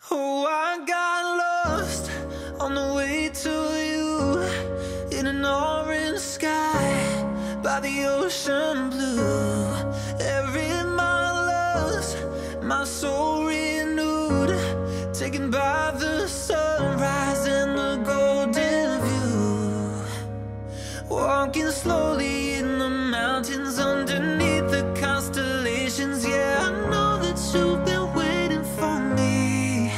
Oh, I got lost on the way to you in an orange sky by the ocean blue. Every mile lost, my soul renewed, taken by the sunrise and the golden view. Walking slowly in the mountains underneath the constellations. Yeah, I know that you've been waiting for me.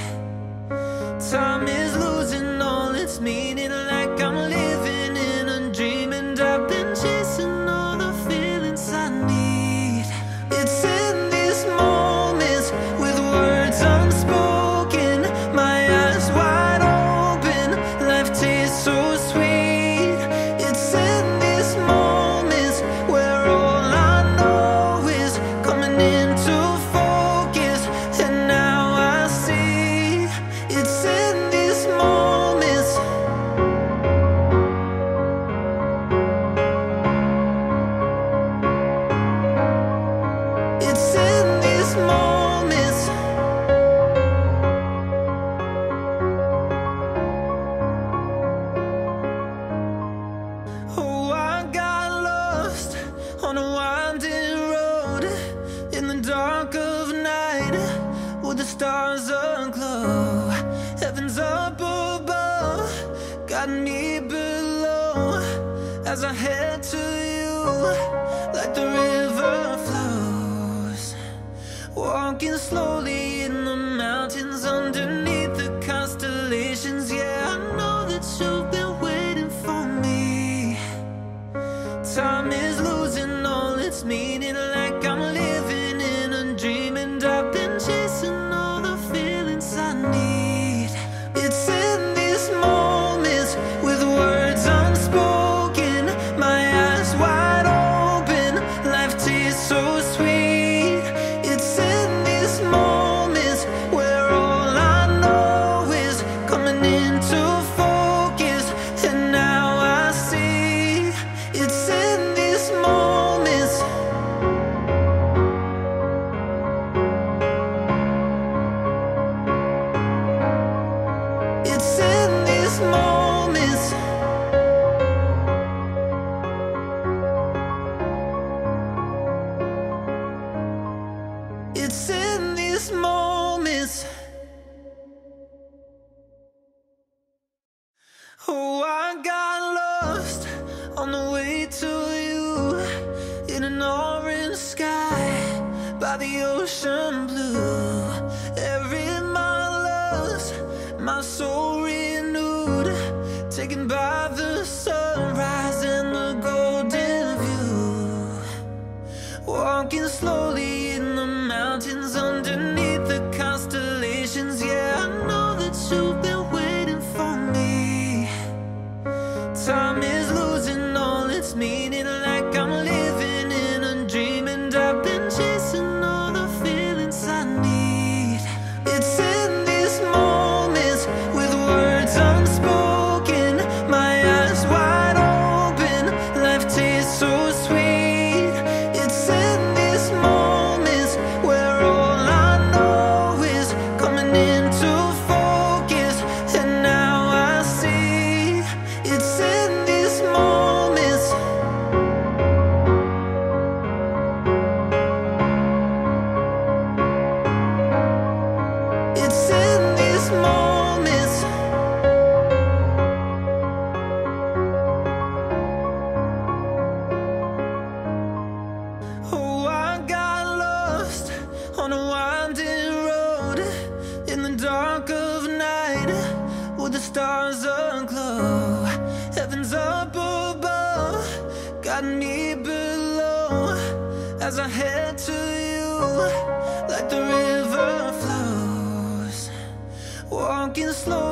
Time is losing all its meaning, like I'm living in a dream, and I've been chasing all the feelings I need. It's in these moments with words unspoken, my eyes wide open, life tastes so sweet. It's in these moments where all I know is coming into focus, and now I see. It's in these moments. It's in these moments. Oh, I got lost on a winding road in the dark of night with the stars aglow. Heaven's up above, got me below as I head to you like the river flows. Walking slowly in the mountains underneath the constellations. Yeah, I know that you've been waiting for me. Time is losing all its meaning, like I'm living in a dream, and I've been chasing all the feelings I need. It's in these moments with words unspoken, my eyes wide open, life tastes so sweet. It's in these moments where all I know is coming into focus, and now I see. It's in these moments. It's in these moments. It's in these moments. Oh, I got lost on the way to you in an orange sky by the ocean blue. Every mile lost, my soul renewed, taken by the sunrise and the golden view. Walking slowly in the mountains underneath the constellations. Yeah, I know that you've been waiting for me. Time is losing all its meaning, like I'm living in a dream, and I've been chasing all the feelings I need. It's in these moments with words unspoken, my eyes wide open, life tastes so sweet. It's in these moments where all I know is coming into focus, and now I see. It's in these moments. It's in these moments. Oh, I got lost on a winding road in the dark of night with the stars aglow. Heaven's up above, got me below as I head to you like the river flows. Walking slow